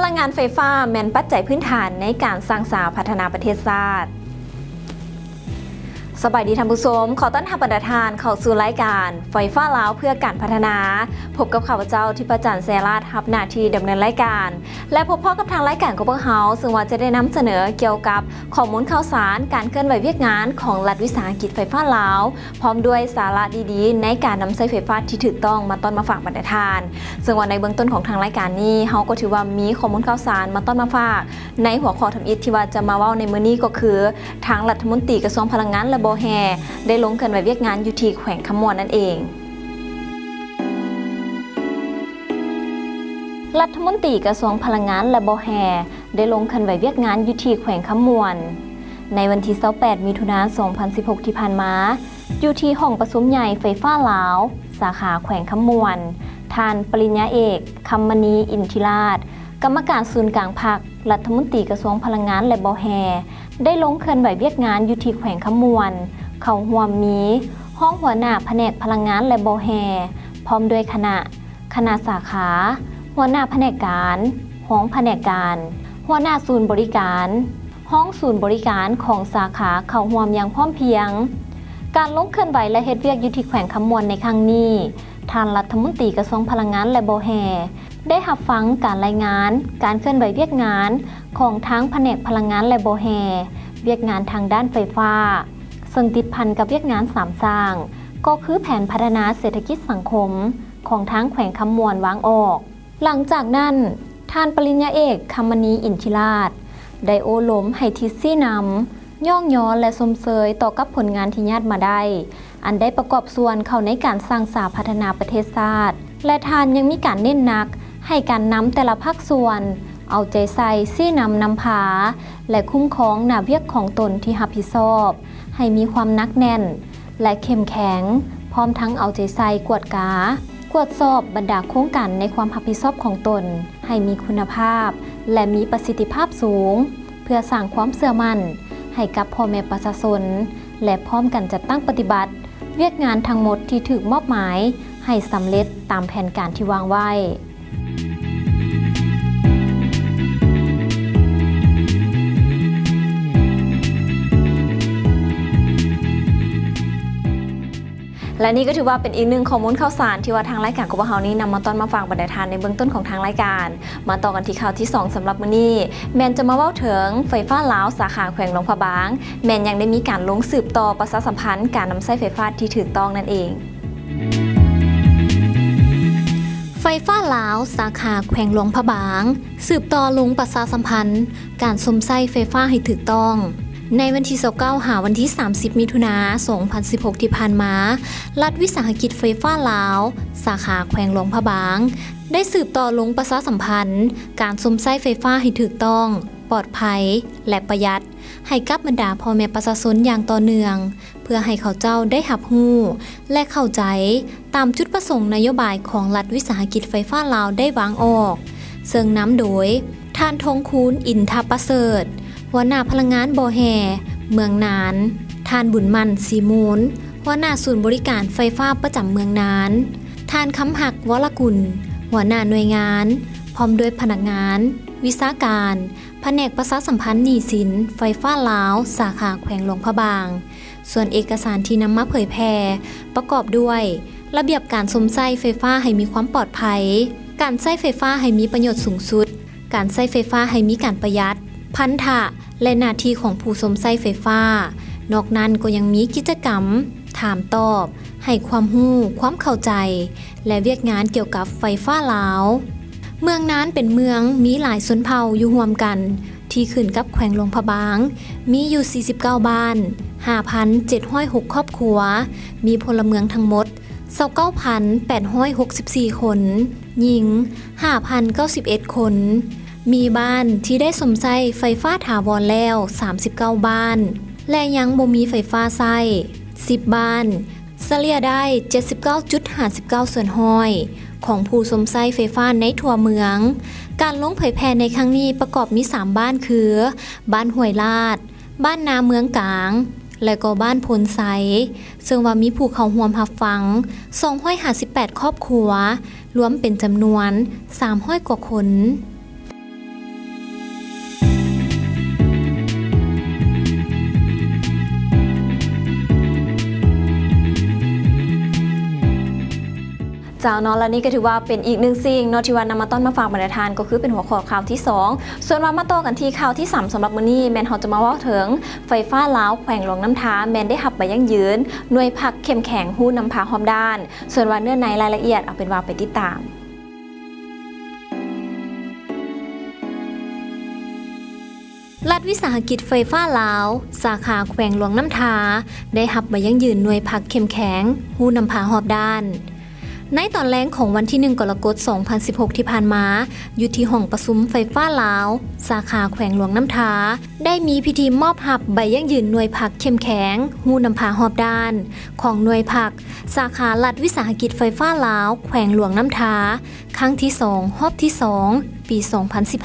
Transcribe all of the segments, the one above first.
ลังงานไฟฟ้าแม่นปัจจัยพื้นฐานในการสร้างสรรค์พัฒนาประเทศชาติสบายดีท่านผู้ชมขอต้อนรับประธานเข้าสู่รายการไฟฟ้าลาวเพื่อการพัฒนาพบกับข้าพเจ้าทิพจันทร์แสราชรับหน้าที่ดำเนินรายการและพบพ่อกับทางรายการของพวกเราซึ่งว่าจะได้นำเสนอเกี่ยวกับข้อมูลข่าวสารการเคลื่อนไหวเวียกงานของรัฐวิสาหกิจไฟฟ้าลาวพร้อมด้วยสาระดีๆในการนำใช้ไฟฟ้าที่ถูกต้องมาต้อนมาฝากประธานซึ่งว่าในเบื้องต้นของทางรายการนี้เราก็ถือว่ามีข้อมูลข่าวสารมาต้อนมาฝากในหัวข้อทำอิฐที่ว่าจะมาเว้าในมื้อนี้ก็คือทางรัฐมนตรีกระทรวงพลังงานและบ่แฮได้ลงเคลื่อนไหวเวียกงานอยู่ที่แขวงคำมวนนั่นเองรัฐมนตรีกระทรวงพลังงานและบ่แฮได้ลงเคลื่อนไหวเวียกงานอยู่ที่แขวงคำมวนในวันที่28มิถุนายน2016ที่ผ่านมาอยู่ที่ห้องประชุมใหญ่ไฟฟ้าลาวสาขาแขวงคำมวนท่านปริญญาเอกคำมณีอินทิราชกรรมการศูนย์กลางภาครัฐมนตรีกระทรวงพลังงานและบ่แฮได้ลงเคลื่อนไหวเวียกงานอยู่ที่แขวงคำมวนเขาห่วมมีห้องหัวหน้าแผนกพลังงานและบ่แฮพร้อมด้วยคณะสาขาหัวหน้าแผนกการห้องแผนกการหัวหน้าศูนย์บริการห้องศูนย์บริการของสาขาเขาห่วมอย่างพร้อมเพรียงการลงเคลื่อนไหวและเฮ็ดเวียกอยู่ที่แขวงคำมวนในครั้งนี้ท่านรัฐมนตรีกระทรวงพลังงานและบ่แฮได้รับฟังการรายงานการเคลื่อนไหวเวียกงานของทั้งแผนกพลังงานและบ่แฮเวียกงานทางด้านไฟฟ้าซึ่งติดพันกับเวียกงาน3สร้างก็คือแผนพัฒนาเศรษฐกิจสังคมของทั้งแขวงคำมวนวางออกหลังจากนั้นท่านปริญญาเอกคำมณีอินทิราชได้โอล้มให้ทิศซี่นำย่องย้อนและสมเสยต่อกับผลงานที่ญาติมาได้อันได้ประกอบส่วนเข้าในการสร้างสรรค์พัฒนาประเทศชาติและท่านยังมีการเน้นหนักให้การนำแต่ละภาคส่วนเอาใจใส่ซี่นำพาและคุ้มครองหน้าเวียกของตนที่รับผิดชอบให้มีความนักแน่นและเข้มแข็งพร้อมทั้งเอาใจใส่กวดสอบบรรดาโครงการในความรับผิดชอบของตนให้มีคุณภาพและมีประสิทธิภาพสูงเพื่อสร้างความเชื่อมั่นให้กับพ่อแม่ประชาชนและพร้อมกันจัดตั้งปฏิบัติเวียกงานทั้งหมดที่ถูกมอบหมายให้สำเร็จตามแผนการที่วางไว้และนี่ก็ถือว่าเป็นอีกหนึ่งข้อมูลข่าวสารที่ว่าทางรายการของพวกเรานี้นำมาต้อนมาฝากบรรดาทานในเบื้องต้นของทางรายการมาต่อกันที่ข่าวที่2สำหรับมื้อนี้แมนจะมาเว้าถึงไฟฟ้าลาวสาขาแขวงหลวงพระบางแมนยังได้มีการลงสืบต่อประชาสัมพันธ์การนำใช้ไฟฟ้าที่ถูกต้องนั่นเองไฟฟ้าลาวสาขาแขวงหลวงพระบางสืบต่อลงประชาสัมพันธ์การสมใช้ไฟฟ้าให้ถูกต้องในวันที่29หาวันที่30มิถุนายน2016ที่ผ่านมารัฐวิสาหกิจไฟฟ้าลาวสาขาแขวงหลวงพระบางได้สืบต่อลงประชาสัมพันธ์การสมใช้ไฟฟ้าให้ถูกต้องปลอดภัยและประหยัดให้กับบรรดาพ่อแม่ประชาชนอย่างต่อเนื่องเพื่อให้เขาเจ้าได้รับรู้และเข้าใจตามจุดประสงค์นโยบายของรัฐวิสาหกิจไฟฟ้าลาวได้วางออกซึ่งนำโดยท่านทงคูณอินทประเสริฐหัวหน้าพลังงานบ่แฮเมืองนานท่านบุญมันสีมูลหัวหน้าศูนย์บริการไฟฟ้าประจำเมืองนานท่านคำหักวรกุลหัวหน้าหน่วยงานพร้อมด้วยพนักงานวิชาการแผนกประชาสัมพันธ์หนี้สินไฟฟ้าลาวสาขาแขวงหลวงพระบางส่วนเอกสารที่นำมาเผยแพร่ประกอบด้วยระเบียบการสมใช้ไฟฟ้าให้มีความปลอดภัยการใช้ไฟฟ้าให้มีประโยชน์สูงสุดการใช้ไฟฟ้าให้มีการประหยัดพันธะและหน้าที่ของผู้สมใช้ไฟฟ้านอกนั้นก็ยังมีกิจกรรมถามตอบให้ความรู้ความเข้าใจและเวียกงานเกี่ยวกับไฟฟ้าลาวเมืองนั้นเป็นเมืองมีหลายชนเผ่าอยู่ร่วมกันที่ขึ้นกับแขวงหลวงพระบางมีอยู่49บ้าน 5,706 ครอบครัวมีพลเมืองทั้งหมด 29,864 คนหญิง 5,091 คนมีบ้านที่ได้สมใช้ไฟฟ้าถาวรแล้ว39บ้านและยังบ่มีไฟฟ้าใช้10บ้านเฉลี่ยได้ 79.59 ส่วนห้อยของผู้สมใช้ไฟฟ้าในทั่วเมืองการลงเผยแพร่ในครั้งนี้ประกอบมี3บ้านคือบ้านห้วยลาดบ้านนาเมืองกลางและก็บ้านพลไซซึ่งว่ามีผู้เข้าร่วมรับฟัง258ครอบครัวรวมเป็นจำนวน300กว่าคน เจ้าเนาะและนี่ก็ถือว่าเป็นอีกหนึ่งสิ่งเนาะที่ว่านำมาต้อนมาฝากบรรดาทานก็คือเป็นหัวข้อข่าวที่2ส่วนว่ามาต่อกันที่ข่าวที่3สำหรับมื้อนี้แม่นเฮาจะมาเว้าถึงไฟฟ้าลาวแขวงหลวงน้ำท้าแม่นได้หับใบยั่งยืนหน่วยผักเข้มแข็งฮู้นำพาหอมด้านส่วนว่าเนื้อในรายละเอียดเอาเป็นว่าไปติดตามรัฐวิสาหกิจไฟฟ้าลาวสาขาแขวงหลวงน้ำทาได้หับใบยั่งยืนหน่วยผักเข้มแข็งฮู้นำพาหอบด้านในตอนแรกของวันที่1กรกฎาคม2016ที่ผ่านมาอยู่ที่ห้องประชุมไฟฟ้าลาวสาขาแขวงหลวงน้ำทาได้มีพิธีมอบหับใบยั่งยืนหน่วยผักเข้มแข็งฮู้นำพาหอบด้านของหน่วยผักสาขารัฐวิสาหกิจไฟฟ้าลาวแขวงหลวงน้ำทาครั้งที่2รอบที่2ปี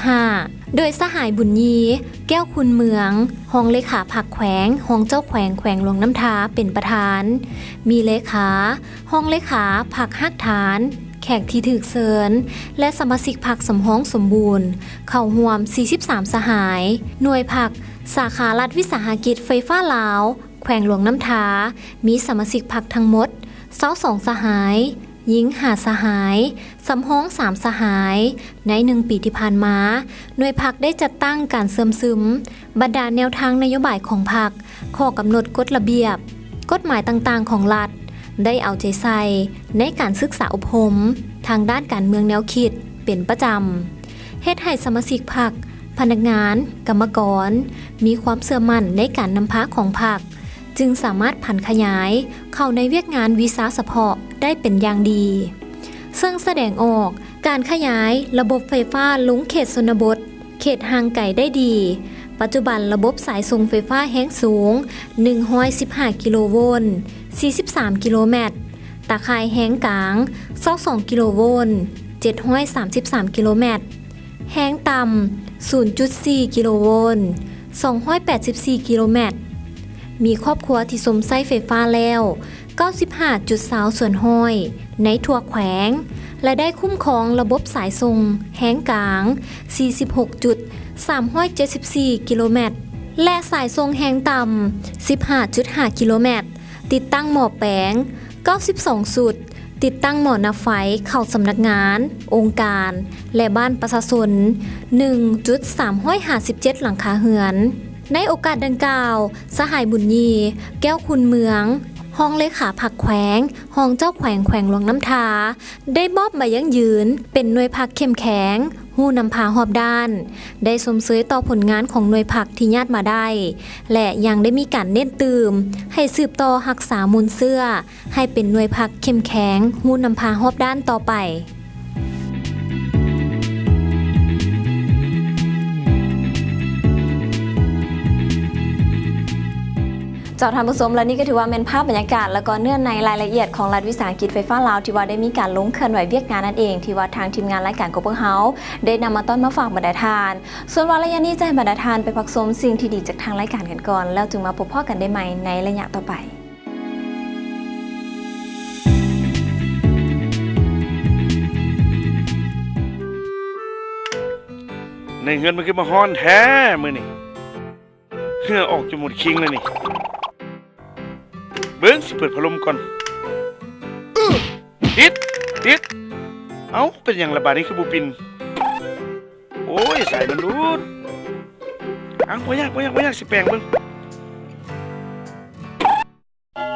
2015โดยสหายบุญยีแก้วคุณเมืองห้องเลขาผักแขวงห้องเจ้าแขวงแขวงหลวงน้ำทาเป็นประธานมีเลขาห้องเลขาผักฮักฐานแขกที่ถึกเซินและสมาชิกผักสมห้องสมบูรณ์เข้าร่วม43สหายหน่วยผักสาขารัฐวิสาหกิจไฟฟ้าลาวแขวงหลวงน้ำทามีสมาชิกผักทั้งหมด22สหายหญิง5สหายสำห้อง3สหายใน1ปีที่ผ่านมาหน่วยผักได้จัดตั้งการเสริมซึมบรรดาแนวทางนโยบายของผักข้อกำหนดกฎระเบียบกฎหมายต่างๆของรัฐได้เอาใจใส่ในการศึกษาอบรมทางด้านการเมืองแนวคิดเป็นประจำเฮ็ดให้สมาชิกผักพนักงานกรรมกรมีความเชื่อมั่นในการนำพาของผักจึงสามารถผันขยายเข้าในเวียกงานวีซ่าเฉพาะได้เป็นอย่างดีซึ่งแสดงออกการขยายระบบไฟฟ้าลงเขตชนบทเขตห่างไกลได้ดีปัจจุบันระบบสายส่งไฟฟ้าแรงสูง115กิโลโวลต์43กิโลเมตรตาข่ายแรงกลาง22กิโลโวลต์733กิโลเมตรแรงต่ำ 0.4 กิโลโวลต์284กิโลเมตรมีครอบครัวที่สมใช้ไฟฟ้าแล้ว 95.20 ส่วนห้อยในทั่วแขวงและได้คุ้มครองระบบสายส่งแห้งกลาง 46.374 กิโลเมตรและสายส่งแห้งต่ำ 15.5 กิโลเมตรติดตั้งหม้อแปลง 92 สุดติดตั้งหม้อน้ำไฟเข้าสำนักงานองค์การและบ้านประชาชน 1.357 หลังคาเรือนในโอกาสดังกล่าวสหายบุญยีแก้วคุณเมืองห้องเลขาผักแขวงห้องเจ้าแขวงแขวงหลวงน้ำทาได้มอบใบยั่งยืนเป็นหน่วยผักเข้มแข็งฮู้นำพาหอบด้านได้สมเสยต่อผลงานของหน่วยผักที่ญาติมาได้และยังได้มีการเน้นตื่มให้สืบต่อรักษามูลเสื้อให้เป็นหน่วยผักเข้มแข็งฮู้นำพาหอบด้านต่อไปเจ้าท่านผู้ชมและนี่ก็ถือว่าเป็นภาพบรรยากาศและก็เนื้อในรายละเอียดของรัฐวิสาหกิจไฟฟ้าลาวที่ว่าได้มีการลงเคลื่อนไหวเวียกงานนั่นเองที่ว่าทางทีมงานรายการโกเบิลเฮาส์ได้นำมาต้อนมาฝากบรรดาทานส่วนว่าระยะนี้จะให้บรรดาทานไปพักชมสิ่งที่ดีจากทางรายการกันก่อนแล้วจึงมาพบพ่อกันได้ใหม่ในระยะต่อไปในเงินมันคือมาฮ้อนแท้มื้อนี่เหงื่อออกจนหมดคิงเลยนี่เบิ้งสิเปิดพัดลมก่อนติดเอ้าเป็นอย่างระบาดนี้คือบุปินโอ้ยสายมันรูดเอ้าบ่ยากสิแปลงเบิ้ง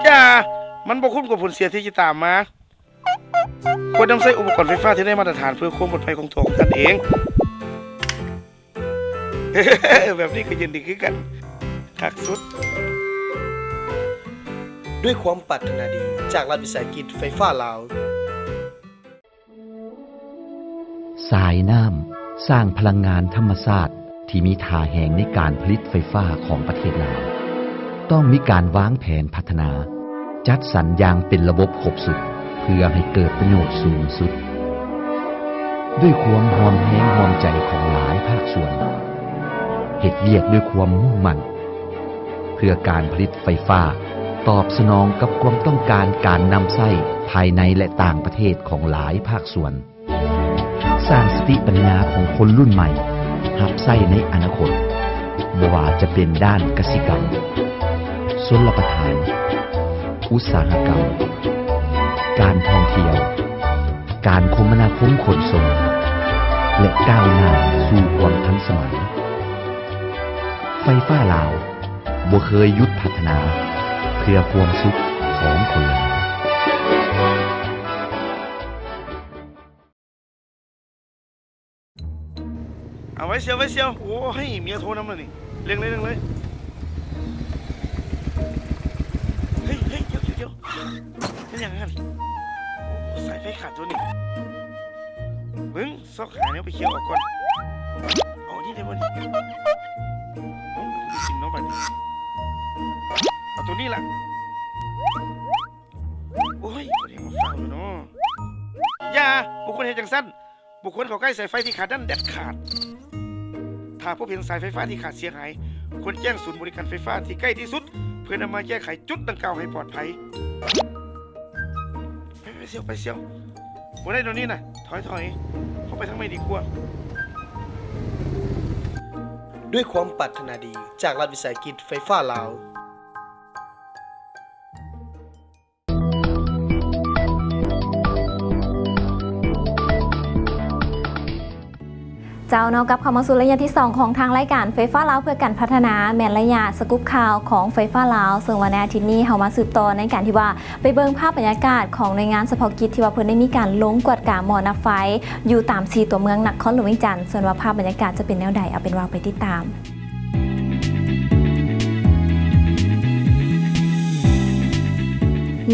จ้ามันบ่คุ้มกับผลเสียที่จะตามมาควรนำใช้อุปกรณ์ไฟฟ้าที่ได้มาตรฐานเพื่อความปลอดภัยของตัวของท่านเอง แบบนี้ก็ยินดีคือกันคักสุดด้วยความปรารถนาดีจากรัฐวิสาหกิจไฟฟ้าลาวสายน้ำสร้างพลังงานธรรมชาติที่มีท่าแห่งในการผลิตไฟฟ้าของประเทศลาวต้องมีการวางแผนพัฒนาจัดสรรอย่างเป็นระบบครบสุดเพื่อให้เกิดประโยชน์สูงสุดด้วยความหอมแห้งหอมใจของหลายภาคส่วนเฮ็ดเวียกด้วยความมุ่งมั่นเพื่อการผลิตไฟฟ้าตอบสนองกับความต้องการการนำใช้ภายในและต่างประเทศของหลายภาคส่วนสร้างสติปัญญาของคนรุ่นใหม่รับใช้ในอนาคตบ่ว่าจะเป็นด้านกสิกรรมชลประทานอุตสาหกรรมการท่องเที่ยว การคมนาคมขนส่งและก้าวหน้าสู่ความทันสมัยไฟฟ้าลาวบ่เคยหยุดพัฒนาเพื่อความสุขของคนลาว เอาไว้เซียวโอ้ให้เมียโทรนำเลยนี่เร่งเลยเฮ้ยเดี๋ยวเป็นอย่างนั้นโอ้สายไฟขาดตัวนี่เบิ้งซอกขาเนี่ยไปเคี่ยวออกก่อนเอานี่ได้บ่นี่โอ้ดูสิน้องบัดนี้เอาตัวนี้ล่ะโอ้ยบ่ได้มาฟังเลยเนาะอย่าบุคคลเฮ็ดจังซั่นบุคคลเข้าใกล้สายไฟที่ขาดนั้นเด็ดขาดถ้าพบเห็นสายไฟฟ้าที่ขาดเสียหายควรแจ้งศูนย์บริการไฟฟ้าที่ใกล้ที่สุดเพื่อนำมาแก้ไขจุดดังกล่าวให้ปลอดภัยไปเซียวบ่ได้ตรงนี้นะถอยเข้าไปทางไม่ดีกว่า ด้วยความปรารถนาดีจากรัฐวิสาหกิจไฟฟ้าลาว เจ้าเนาะกับเข้ามาสู่ระยะที่ 2 ของทางรายการไฟฟ้าลาวเพื่อการพัฒนาแม่นระยะสกู๊ปข่าวของไฟฟ้าลาวซึ่งวันอาทิตย์นี้เฮามาสืบต่อในการที่ว่าไปเบิ่งภาพบรรยากาศของหน่วยงานเฉพาะกิจที่ว่าเพิ่นได้มีการลงกวดกาหม้อน้ำไฟอยู่ตาม4ตัวเมืองนครหลวงเวียงจันทน์ส่วนว่าภาพบรรยากาศจะเป็นแนวใดเอาเป็นว่าไปติดตาม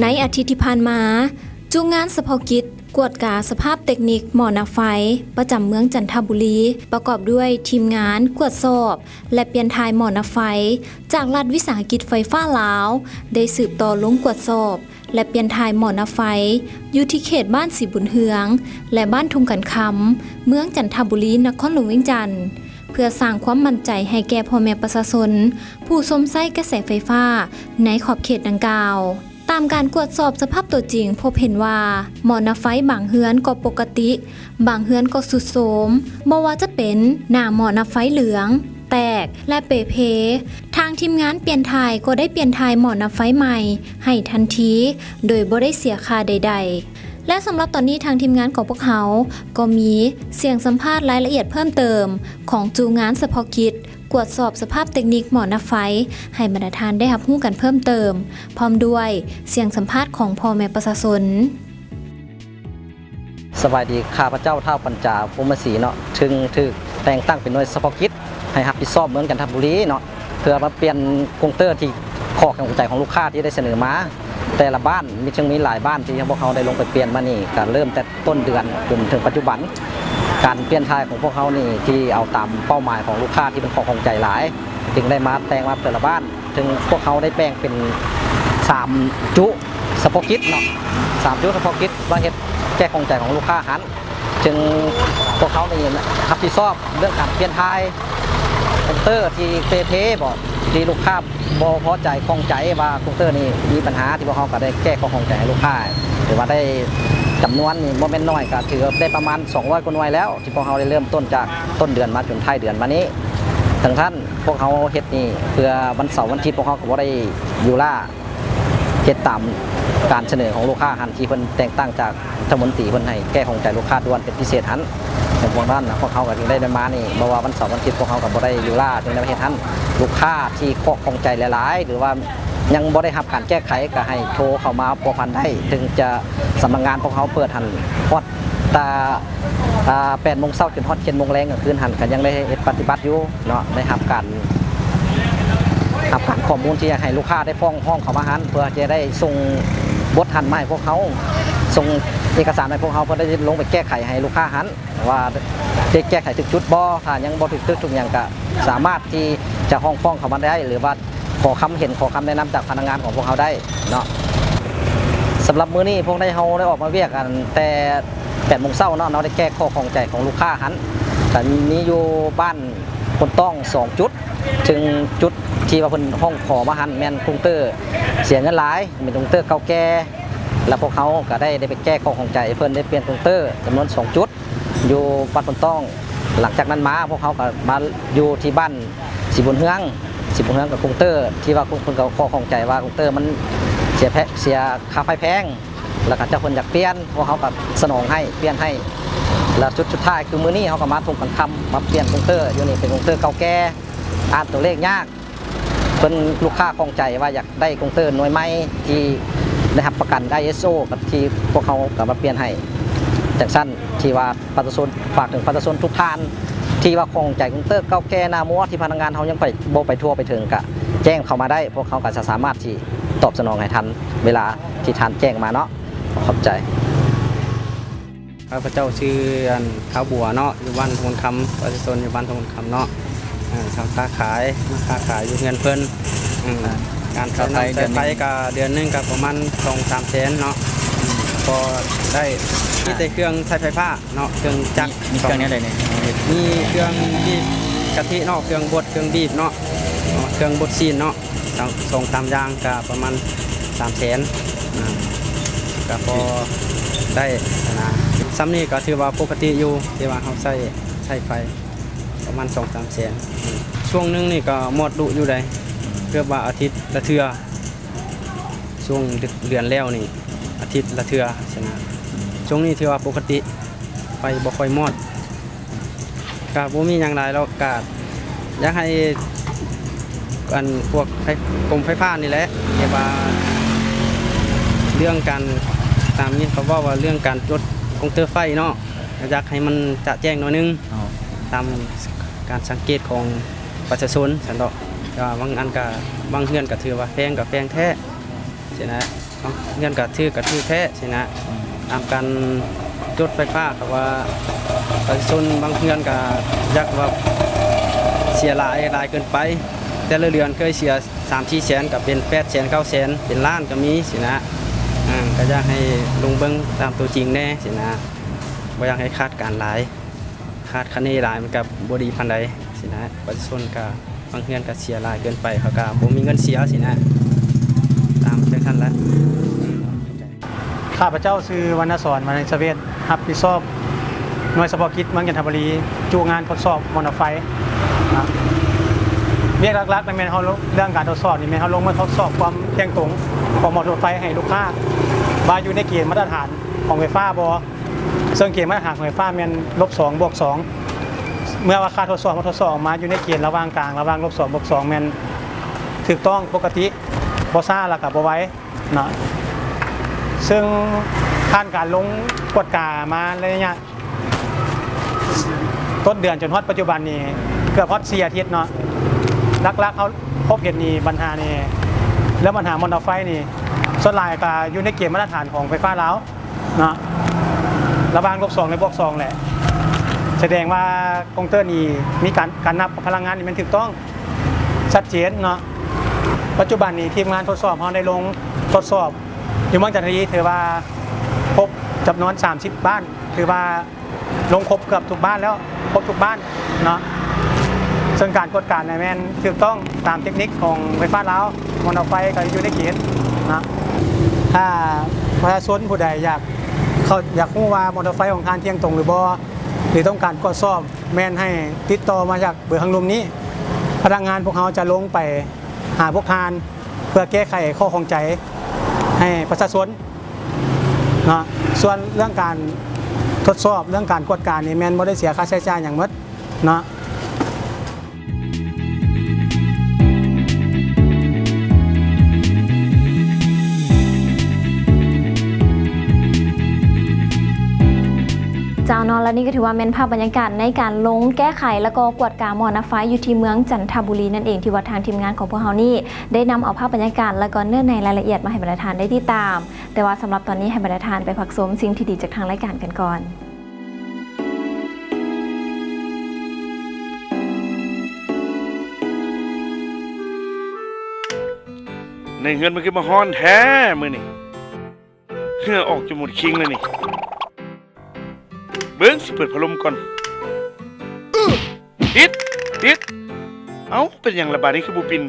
ในอาทิตย์ที่ผ่านมาจูงงานเฉพาะกิจกวดกาสภาพเทคนิคหม้อน้ำไฟประจำเมืองจันทบุรีประกอบด้วยทีมงานกวดสอบและเปลี่ยนทายหม้อน้ำไฟจากรัฐวิสาหกิจไฟฟ้าลาวได้สืบต่อลงกวดสอบและเปลี่ยนทายหม้อน้ำไฟอยู่ที่เขตบ้านสีบุญเฮืองและบ้านทุ่งกันคำเมืองจันทบุรีนครหลวงเวียงจันทน์เพื่อสร้างความมั่นใจให้แก่พ่อแม่ประชาชนผู้สมใช้กระแสไฟฟ้าในขอบเขตดังกล่าวตามการตรวจสอบสภาพตัวจริงพบเห็นว่าหม้อน้ำไฟบางเฮือนก็ปกติบางเฮือนก็สุดโทรมบ่ว่าจะเป็นหน้าหม้อน้ำไฟเหลืองแตกและเปเพทางทีมงานเปลี่ยนทายก็ได้เปลี่ยนทายหม้อน้ำไฟใหม่ให้ทันทีโดยบ่ได้เสียค่าใดๆและสำหรับตอนนี้ทางทีมงานของพวกเขาก็มีเสียงสัมภาษณ์รายละเอียดเพิ่มเติมของจูงานเฉพาะกิจตรวจสอบสภาพเทคนิคหม้อน้ำไฟให้บรรดาทานได้รับรู้กันเพิ่มเติมพร้อมด้วยเสียงสัมภาษณ์ของพ่อแม่ประชาชนสบายดีข้าพเจ้าเท่าปัญจาภูมิศรีเนาะถึงแต่งตั้งเป็นหน่วยเฉพาะกิจให้รับผิดชอบเมืองจันทบุรีเนาะเพื่อมาเปลี่ยนคอมพิวเตอร์ที่ข้อกังวลใจของลูกค้าที่ได้เสนอมาแต่ละบ้านมีหลายบ้านที่พวกเขาได้ลงไปเปลี่ยนมานี่การเริ่มแต่ต้นเดือนจนถึงปัจจุบันการเปลี่ยนทายของพวกเขานี่ที่เอาตามเป้าหมายของลูกค้าที่เป็นของใจหลายจึงได้มาแต่งมาแต่ละบ้านถึงพวกเขาได้แบ่งเป็น3จุเฉพาะกิจเนาะ3จุเฉพาะกิจว่าเฮ็ดแก้ของใจของลูกค้าหันจึงพวกเขานี่รับผิดชอบเรื่องการเปลี่ยนทายคอมพิวเตอร์ที่เทบอกที่ลูกค้าบ่พอใจข้องใจว่าคอมพิวเตอร์นี่มีปัญหาที่พวกเขาก็ได้แก้ข้องใจให้ลูกค้าหรือว่าได้จำนวนนี่โมเมนต์น้อยก็ถือได้ประมาณ200กว่าหน่วยแล้วที่พวกเขาได้เริ่มต้นจากต้นเดือนมาจนท้ายเดือนมานี้ทั้งท่านพวกเขาเฮ็ดนี่เพื่อวันเสาร์วันอาทิตย์พวกเขาก็บ่ได้อยู่ล่าเฮ็ดตามการเสนอของลูกค้าหันที่เพิ่นแต่งตั้งจากรัฐมนตรีเพิ่นให้แก้ของใจลูกค้าด่วนเป็นพิเศษหันในพวกนั้นพวกเขาก็จึงได้มานี่บ่ว่าวันเสาร์วันอาทิตย์พวกเขาก็บ่ได้อยู่ล่าจึงได้มาเฮ็ดหันลูกค้าที่ข้อของใจหลายๆหรือว่ายังบ่ได้รับการแก้ไขก็ให้โทรเข้ามาพัวพันได้ถึงจะสำนักงานพวกเขาเปิดหันฮอดตา8 โมงเช้าจนฮอด7 โมงแลงกลางคืนหันก็ยังได้ปฏิบัติอยู่เนาะได้รับการข้อมูลที่อยากให้ลูกค้าได้ฟ้องห้องเข้ามาหันเพื่อจะได้ส่งบทหันมาให้พวกเขาส่งเอกสารให้พวกเขาเพื่อได้ลงไปแก้ไขให้ลูกค้าหันว่าได้แก้ไขถึงจุดบ่ถ้ายังบ่ถึงจุดทุกอย่างก็สามารถที่จะห้องฟ้องเข้ามาได้หรือว่าขอคำเห็นขอคำแนะนำจากพนักงานของพวกเขาได้เนาะสำหรับมื้อนี้พวกเขาได้ออกมาเวียกกันแต่8 โมงเช้าเนาะเราได้แก้ข้อข้องใจของลูกค้าหันแต่มีอยู่บ้านคนต้อง2จุดถึงจุดที่ว่าเพิ่นห้องขอมาหันแม่นคอมพิวเตอร์เสียเงินหลายเป็นคอมพิวเตอร์เก่าแก่แล้วพวกเขาก็ได้ไปแก้ข้อข้องใจเพิ่นได้เปลี่ยนคอมพิวเตอร์จำนวน2จุดอยู่บ้านคนต้องหลังจากนั้นมาพวกเขาก็มาอยู่ที่บ้านสีบุญเฮืองกับคอมพิวเตอร์ที่ว่าเพิ่นก็ข้อข้องใจว่าคอมพิวเตอร์มันเสียค่าไฟแพง แล้วก็เจ้าคนอยากเปลี่ยนพวกเขาก็สนองให้เปลี่ยนให้แล้วจุดสุดท้ายคือมื้อนี้เขาก็มาทงกันคำมาเปลี่ยนคอมพิวเตอร์อยู่นี่เป็นคอมพิวเตอร์เก่าแก่อ่านตัวเลขยากเพิ่นลูกค้าคล่องใจว่าอยากได้คอมพิวเตอร์หน่วยใหม่ที่ได้รับประกันได้ ISO กับที่พวกเขาก็มาเปลี่ยนให้จากสั้นที่ว่าประชาชนฝากถึงประชาชนทุกท่านที่ว่าคล่องใจคอมพิวเตอร์เก่าแก่หน้ามัวที่พนักงานเขายังไปทั่วไปถึงก็แจ้งเข้ามาได้พวกเขาก็จะสามารถที่ตอบสนองให้ทันเวลาที่ท่านแจ้งมาเนาะขอบใจข้าพเจ้าชื่อข้าวบัวเนาะอยู่บ้านทงคำประชาชนอยู่บ้านทงคำเนาะทำค้าขายมาค้าขายอยู่เงินเพิ่นการใช้น้ำใช้ไฟก็เดือนนึงก็ประมาณ2-3 แสนเนาะพอได้มีแต่เครื่องใช้ไฟฟ้าเนาะเครื่องจักรมีเครื่องนี้อะไรเนี่ยมีเครื่องบีบกะทิเนาะเครื่องบดเครื่องบีบเนาะเครื่องบดซีนเนาะ2-3 อย่างก็ประมาณ3 แสนก็พอได้นะซ้ำนี่ก็ถือว่าปกติอยู่ที่ว่าเขาใช้ไฟประมาณ2-3 แสนช่วงนึงนี่ก็หมดดุอยู่เลยเกือบว่าอาทิตย์ละเทื่อช่วงเดือนแล้วนี่อาทิตย์ละเทื่อใช่ไหมช่วงนี้ถือว่าปกติไฟบ่ค่อยหมดก็บ่มีอย่างไรแล้วก็อยากให้พวกกรมไฟฟ้านี่แหละที่ว่าเรื่องการตามนี้เขาว่าเรื่องการจดคอมพิวเตอร์ไฟเนาะอยากให้มันจะแจ้งหน่อยนึงตามการสังเกตของประชาชนสันดอกบางอันก็บางเฮือนก็ถือว่าแพงกับแพงแท้ใช่นะบางเฮือนก็ถือแท้ใช่นะตามการจดไฟฟ้าก็ว่าประชาชนบางเฮือนก็อยากว่าเสียหลายเกินไปแต่ละเดือนเคยเสีย3-4 แสนกับเป็น8 แสน 9 แสนเป็นล้านก็มีสินะก็อยากให้ลงเบิ้งตามตัวจริงแน่สินะบ่อยากให้คาดการหลายคาดคะเนหลายมันกับบ่ดีปานใดสินะประชาชนก็บางเฮือนก็เสียหลายเกินไปเขาก็บ่มีเงินเสียสินะตามจังซั่นแหละข้าพเจ้าชื่อวรรณศร วรรณเสเวชรับผิดชอบหน่วยเฉพาะกิจเมืองจันทบุรีจูงานทดสอบมอเตอร์ไฟเรียกหลักๆในเรื่องการทดสอบนี่แม่นเฮาลงมาทดสอบความเที่ยงตรงของมอเตอร์ไฟให้ลูกค้าว่าอยู่ในเกณฑ์มาตรฐานของไฟฟ้าบ่ซึ่งเกณฑ์มาตรฐานของไฟฟ้าแม่น-2 บวก 2เมื่อว่าค่าทดสอบมาทดสอบออกมาอยู่ในเกณฑ์ระหว่างกลางระหว่าง-2 บวก 2แม่นถูกต้องปกติบ่ซ่าแล้วก็บ่ไวเนาะซึ่งผ่านการลงกฎกามาระยะต้นเดือนจนฮอดปัจจุบันนี้เกือบฮอด4 อาทิตย์เนาะลักๆเขาพบเห็นนี่ปัญหานี่แล้วปัญหามอเตอร์ไฟนี่ส่วนหลายก็อยู่ในเกณฑ์มาตรฐานของไฟฟ้าแล้วเนาะระหว่าง-2 และ+2แหละแสดงว่าคอมพิวเตอร์นี่มีการนับพลังงานนี่มันถูกต้องชัดเจนเนาะปัจจุบันนี้ทีมงานทดสอบเฮาได้ลงทดสอบอยู่เมืองจันทบุรีถือว่าพบจำนวน30 บ้านถือว่าลงครบเกือบทุกบ้านแล้วครบทุกบ้านเนาะซึ่งการกดการในแม่นถูกต้องตามเทคนิคของไฟฟ้าลาวมอเตอร์ไฟก็อยู่ในเกณฑ์นะถ้าประชาชนผู้ใดอยากรู้ว่ามอเตอร์ไฟของท่านเที่ยงตรงหรือบ่หรือต้องการตรวจสอบแม่นให้ติดต่อมาจากเบอร์ข้างลมนี้พนักงานพวกเขาจะลงไปหาพวกท่านเพื่อแก้ไขข้อข้องใจให้ประชาชนนะส่วนเรื่องการทดสอบเรื่องการกวดการนี่แม่นบ่ได้เสียค่าใช้จ่ายอย่างหมดเนาะเจ้านอนและนี่ก็ถือว่าเป็นภาพบรรยากาศในการลงแก้ไขแล้วก็กวดกามอนะไฟอยู่ที่เมืองจันทบุรีนั่นเองที่ว่าทางทีมงานของพวกเรานี่ได้นำเอาภาพบรรยากาศแล้วก็เนื้อในรายละเอียดมาให้บรรดาทานได้ที่ตามแต่ว่าสำหรับตอนนี้ให้บรรดาทานไปพักชมสิ่งที่ดีจากทางรายการกันก่อนในเงินมันคือมาฮ้อนแท้มื้อนี่เหงื่อออกจนหมดคิงเลยนี่เบิ้งสิเปิดพัดลมก่อนติดเอ้าเป็นอย่างระบาดนี่คือบูปิน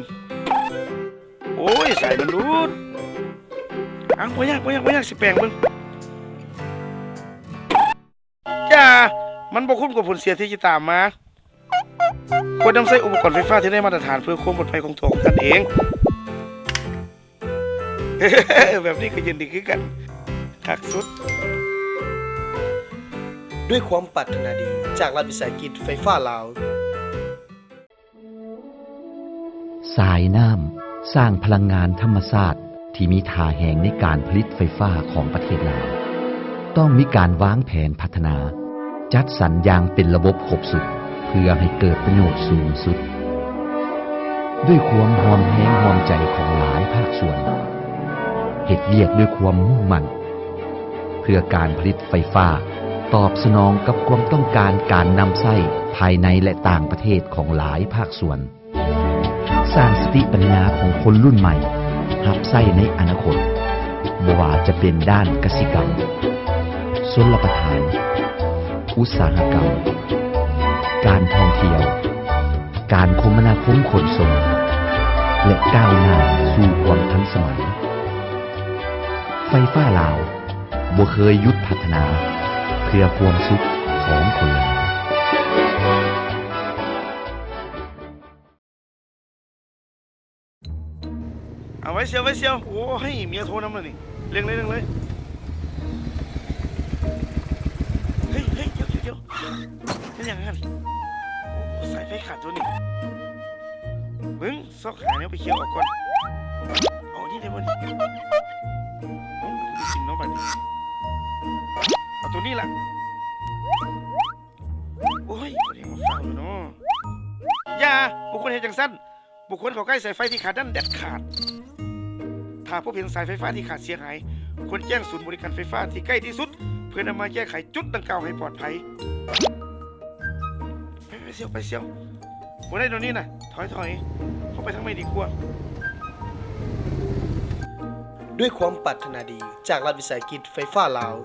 โอ้ยสายมันรูดเอ้าบ่ยากสิแปลงเบิ้งจ้ามันบ่คุ้มกับผลเสียที่จะตามมาควรนำใช้อุปกรณ์ไฟฟ้าที่ได้มาตรฐานเพื่อความปลอดภัยของตัวของท่านเอง แบบนี้ก็ยินดีคือกัน คักสุด ด้วยความปรารถนาดีจากรัฐวิสาหกิจไฟฟ้าลาว สายน้ำสร้างพลังงานธรรมชาติที่มีท่าแห่งในการผลิตไฟฟ้าของประเทศลาวต้องมีการวางแผนพัฒนา จัดสรรอย่างเป็นระบบครบสุดเพื่อให้เกิดประโยชน์สูงสุด ด้วยความหอมแห้งหอมใจของหลายภาคส่วนเหตุเวียกด้วยความมุ่งมั่นเพื่อการผลิตไฟฟ้าตอบสนองกับความต้องการการนำไส้ภายในและต่างประเทศของหลายภาคส่วนสร้างสติปัญญาของคนรุ่นใหม่รับไส้ในอนาคตบ่ว่าจะเป็นด้านกสิกรรมชลประทาน อุตสาหกรรม การท่องเที่ยว การคมนาคมขนส่งและก้าวหน้าสู่ความทันสมัย ไฟฟ้าลาวบ่เคยหยุดพัฒนาเพื่อความสุขของคนลาว เอาไว้เชียวโอ้ยเมียโทรนำเลยนี่เร่งเลยเฮ้ยเดี๋ยวนั่นอย่างนั้นโอ้สายไฟขาดตัวนี่มึงซอกหาเนี่ยไปเคลียร์ออกก่อนเอานี่ได้บ่นี่กินเนาะบัดนี้เอาตัวนี้ล่ะโอ้ยบ่ได้มาฟังเลยเนาะอย่าบุคคลเห็นจังสั้นบุคคลเข้าใกล้สายไฟที่ขาดนั่นเด็ดขาดถ้าพบเห็นสายไฟฟ้าที่ขาดเสียหายควรแจ้งศูนย์บริการไฟฟ้าที่ใกล้ที่สุดเพื่อนำมาแก้ไขจุดดังกล่าวให้ปลอดภัยไปเสียวผมได้ตรงนี้นะถอยเข้าไปทางไม่ดีกว่า ด้วยความปรารถนาดีจากรัฐวิสาหกิจไฟฟ้าลาว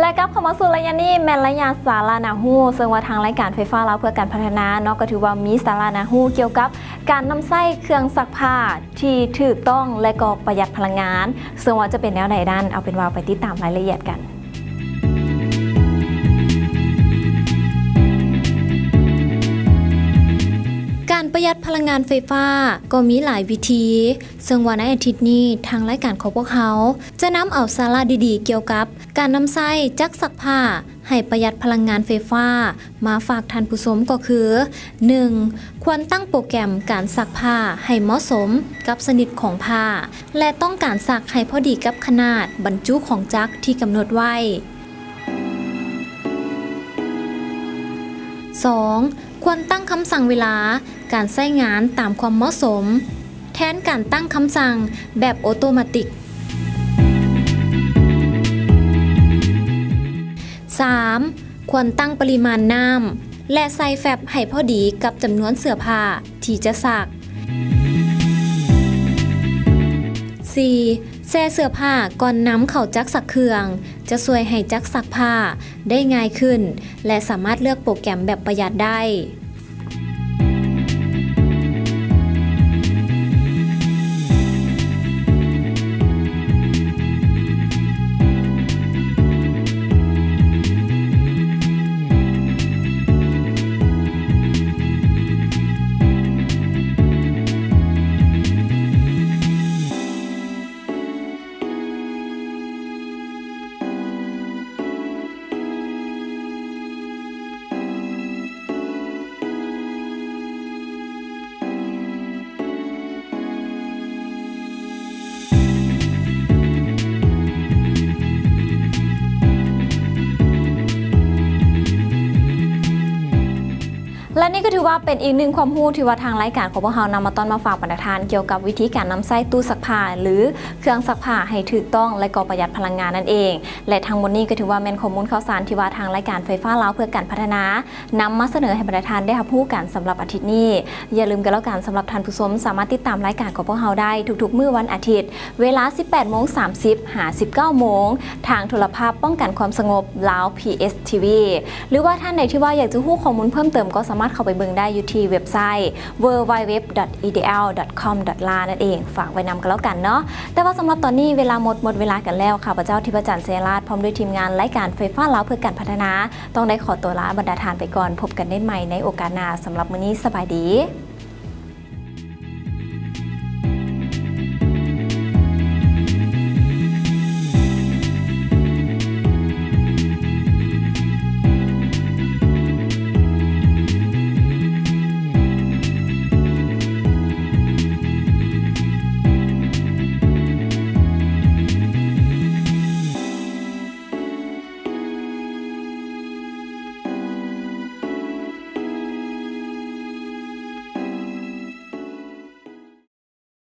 และกับเข้ามาสู่ระยะนี้แม่นระยะสารานาฮูซึ่งว่าทางรายการไฟฟ้าลาวเพื่อการพัฒนาเนาะก็ถือว่ามีสารานาฮูเกี่ยวกับการนำไส้เครื่องซักผ้าที่ถูกต้องและก็ประหยัดพลังงานซึ่งว่าจะเป็นแนวใดด้านเอาเป็นว่าไปติดตามรายละเอียดกันการประหยัดพลังงานไฟฟ้าก็มีหลายวิธีซึ่งวันในอาทิตย์นี้ทางรายการของพวกเขาจะนำเอาสาระดีๆเกี่ยวกับการนำไส้จักซักผ้าให้ประหยัดพลังงานไฟฟ้ามาฝากท่านผู้ชมก็คือ 1. ควรตั้งโปรแกรมการซักผ้าให้เหมาะสมกับชนิดของผ้าและต้องการซักให้พอดีกับขนาดบรรจุของจักรที่กำหนดไว้ 2. ควรตั้งคำสั่งเวลาการใช้งานตามความเหมาะสมแทนการตั้งคำสั่งแบบออโตเมติก 3. ควรตั้งปริมาณน้ำและใส่แฟบให้พอดีกับจำนวนเสื้อผ้าที่จะซัก 4. แช่เสื้อผ้าก่อนนำเข้าจักรซักเครื่องจะช่วยให้จักรซักผ้าได้ง่ายขึ้นและสามารถเลือกโปรแกรมแบบประหยัดได้และนี่ก็ถือว่าเป็นอีกหนึ่งความรู้ที่ว่าทางรายการของพวกเรานำมาต้อนมาฝากบรรดาทานเกี่ยวกับวิธีการนำไส้ตู้ซักผ้าหรือเครื่องซักผ้าให้ถูกต้องและก็ประหยัดพลังงานนั่นเองและทั้งหมดนี้ก็ถือว่าเป็นข้อมูลข่าวสารที่ว่าทางรายการไฟฟ้าลาวเพื่อการพัฒนานำมาเสนอให้บรรดาทานได้รับรู้กันสำหรับอาทิตย์นี้อย่าลืมกันแล้วกันสำหรับท่านผู้ชมสามารถติดตามรายการของพวกเราได้ทุกๆมื้อวันอาทิตย์เวลา 18:30 19 โมงทางโทรภาพป้องกันความสงบลาว PSTV หรือว่าท่านใดที่ว่าอยากจะรู้ข้อมูลเพิ่มเติมก็สามารถ เข้าไปเบิ่งได้อยู่ที่เว็บไซต์ www.edl.com.la นั่นเองฝากไว้นำกันแล้วกันเนาะแต่ว่าสำหรับตอนนี้เวลาหมดเวลากันแล้วค่ะพระเจ้าทิพจันทร์เสราชพร้อมด้วยทีมงานรายการไฟฟ้าลาวเพื่อการพัฒนาต้องได้ขอตัวลาบรรดาทานไปก่อนพบกันได้ใหม่ในโอกาสหน้าสำหรับมื้อนี้สบายดี